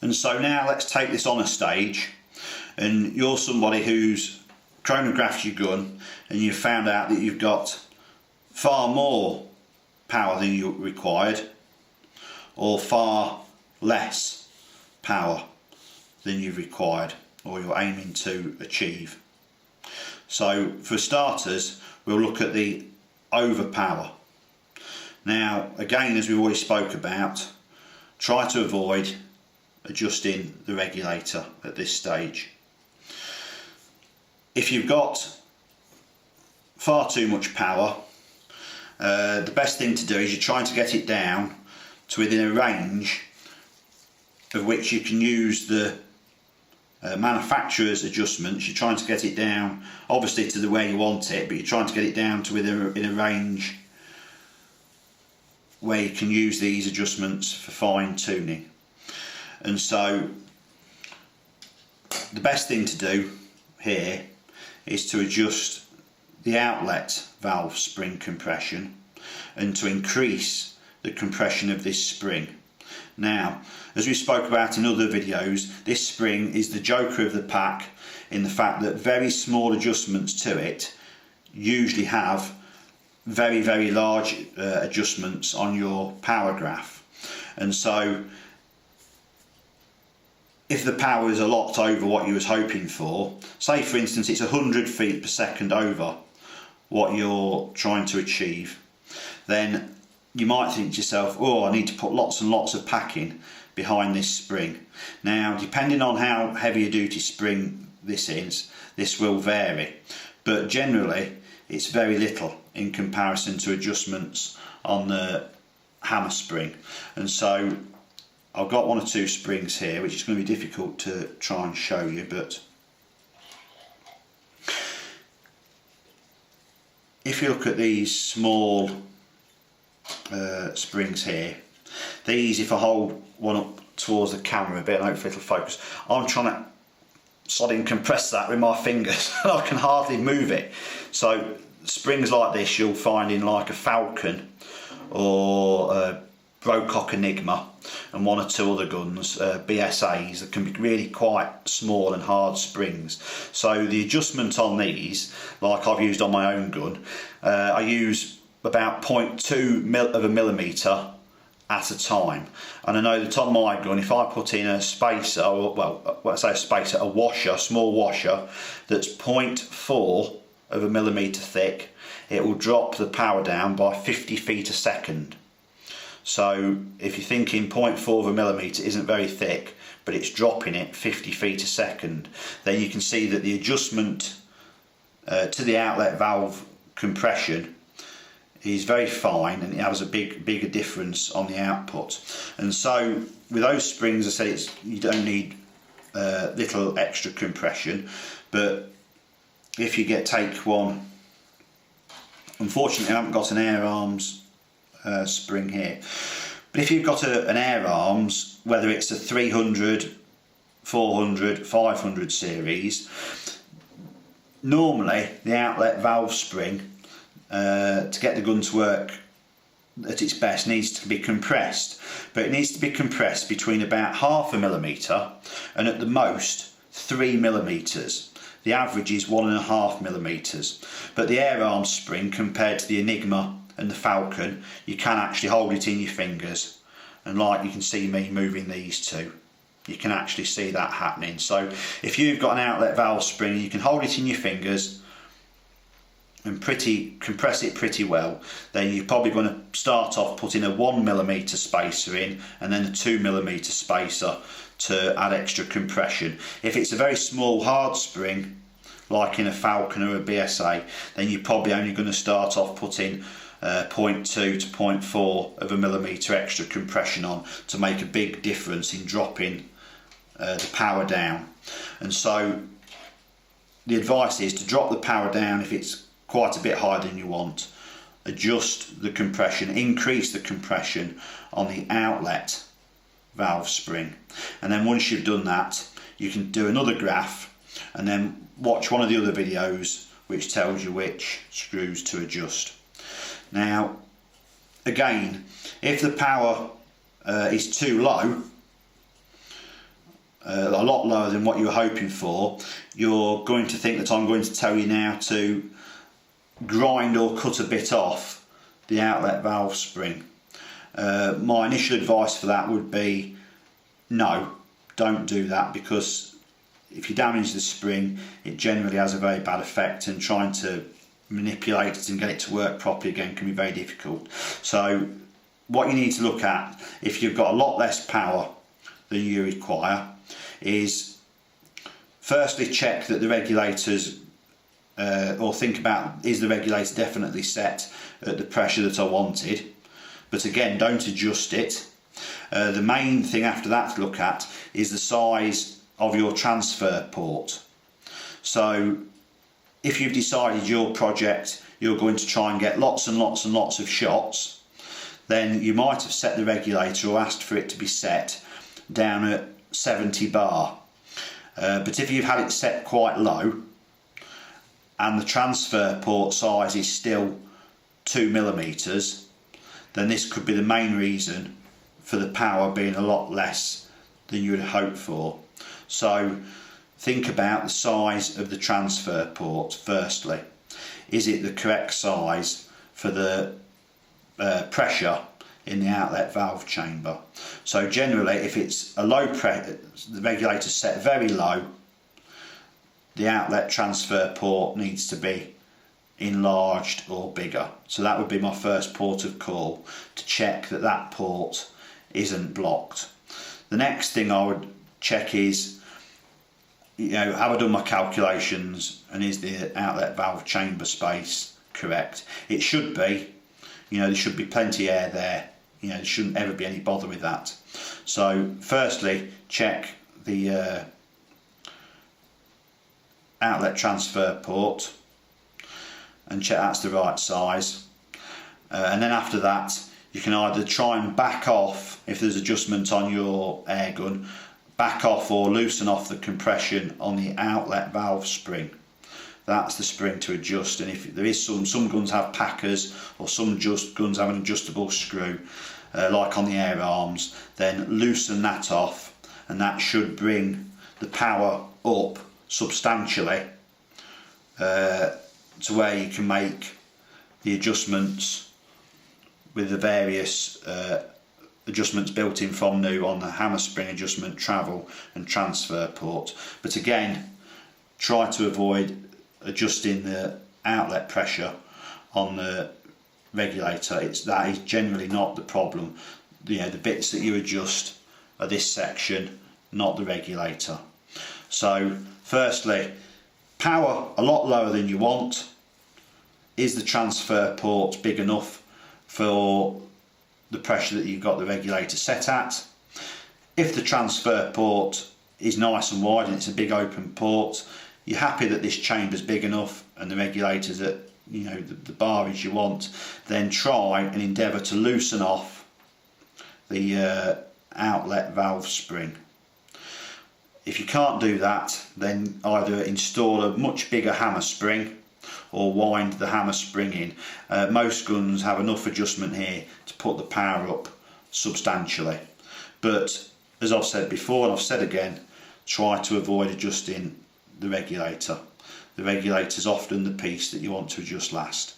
And so now let's take this on a stage, and you're somebody who's chronographed your gun and you've found out that you've got far more power than you required, or far less power than you've required or you're aiming to achieve. So for starters, we'll look at the overpower. Now again, as we already spoke about, try to avoid adjusting the regulator at this stage. If you've got far too much power, the best thing to do is you're trying to get it down to within a range of which you can use the manufacturer's adjustments. You're trying to get it down obviously to the way you want it, but you're trying to get it down to within a range where you can use these adjustments for fine tuning. And so the best thing to do here is to adjust the outlet valve spring compression and to increase the compression of this spring. Now, as we spoke about in other videos, this spring is the joker of the pack in the fact that very small adjustments to it usually have very, very large adjustments on your power graph. And so if the power is a lot over what you was hoping for, say for instance it's 100 feet per second over what you're trying to achieve, then you might think to yourself, oh, I need to put lots and lots of packing behind this spring. Now, depending on how heavy a duty spring this is, this will vary, but generally it's very little in comparison to adjustments on the hammer spring. And so I've got one or two springs here which is going to be difficult to try and show you, but if you look at these small springs here, these, if I hold one up towards the camera a bit, hopefully it'll focus, I'm trying to sodding compress that with my fingers and I can hardly move it. So springs like this you'll find in like a Falcon or a Brocock Enigma and one or two other guns, BSAs, that can be really quite small and hard springs. So the adjustment on these, like I've used on my own gun, I use about 0.2 of a millimetre at a time. And I know that on my gun, if I put in a spacer, or well, let's say a spacer, a washer, a small washer that's 0.4 of a millimetre thick, it will drop the power down by 50 feet a second. So if you're thinking 0.4 of a millimetre isn't very thick, but it's dropping it 50 feet a second, then you can see that the adjustment to the outlet valve compression is very fine, and it has a bigger difference on the output. And so with those springs, I said you don't need little extra compression, but if you take one, unfortunately I haven't got an air arms spring here, but if you've got an air arms, whether it's a 300, 400, 500 series, normally the outlet valve spring to get the gun to work at its best needs to be compressed, but it needs to be compressed between about 0.5 millimetre and at the most 3 millimetres. The average is 1.5 millimetres, but the air arm spring, compared to the Enigma and the Falcon, you can actually hold it in your fingers, and like you can see me moving these two, you can actually see that happening. So if you've got an outlet valve spring, you can hold it in your fingers and compress it pretty well, then you're probably going to start off putting a 1 millimetre spacer in and then a 2 millimetre spacer to add extra compression. If it's a very small hard spring like in a Falcon or a BSA, then you're probably only going to start off putting 0.2 to 0.4 of a millimetre extra compression on to make a big difference in dropping the power down. And so the advice is to drop the power down if it's quite a bit higher than you want, adjust the compression, increase the compression on the outlet valve spring, and then once you've done that you can do another graph and then watch one of the other videos which tells you which screws to adjust. Now again, if the power is too low, a lot lower than what you were hoping for, you're going to think that I'm going to tell you now to grind or cut a bit off the outlet valve spring. My initial advice for that would be no, don't do that, because if you damage the spring, it generally has a very bad effect, and trying to manipulate it and get it to work properly again can be very difficult. So what you need to look at, if you've got a lot less power than you require, is firstly check that the regulators, or think about, is the regulator definitely set at the pressure that I wanted? But again, don't adjust it. The main thing after that to look at is the size of your transfer port. So if you've decided your project, you're going to try and get lots and lots and lots of shots, then you might have set the regulator or asked for it to be set down at 70 bar. But if you've had it set quite low and the transfer port size is still 2 millimeters, then this could be the main reason for the power being a lot less than you would hope for. So think about the size of the transfer port firstly. Is it the correct size for the pressure in the outlet valve chamber? So generally, if it's a low pressure, the regulator set very low, the outlet transfer port needs to be enlarged or bigger. So that would be my first port of call, to check that that port isn't blocked. The next thing I would check is, have I done my calculations, and is the outlet valve chamber space correct? It should be. There should be plenty of air there. There shouldn't ever be any bother with that. So firstly, check the outlet transfer port and check that's the right size. And then after that, you can either try and back off, if there's adjustment on your air gun, back off or loosen off the compression on the outlet valve spring. That's the spring to adjust. And if there is some guns have packers, or some guns have an adjustable screw, like on the air arms, then loosen that off, and that should bring the power up substantially to where you can make the adjustments with the various adjustments built in from new on the hammer spring adjustment, travel and transfer port. But again, try to avoid adjusting the outlet pressure on the regulator. That is generally not the problem. The bits that you adjust are this section, not the regulator. So firstly, power a lot lower than you want. Is the transfer port big enough for the pressure that you've got the regulator set at? If the transfer port is nice and wide and it's a big open port, you're happy that this chamber's big enough and the regulator's at the barage you want, then try and endeavour to loosen off the outlet valve spring. If you can't do that, then either install a much bigger hammer spring or wind the hammer spring in. Most guns have enough adjustment here to put the power up substantially, but as I've said before and I've said again, try to avoid adjusting the regulator. The regulator is often the piece that you want to adjust last.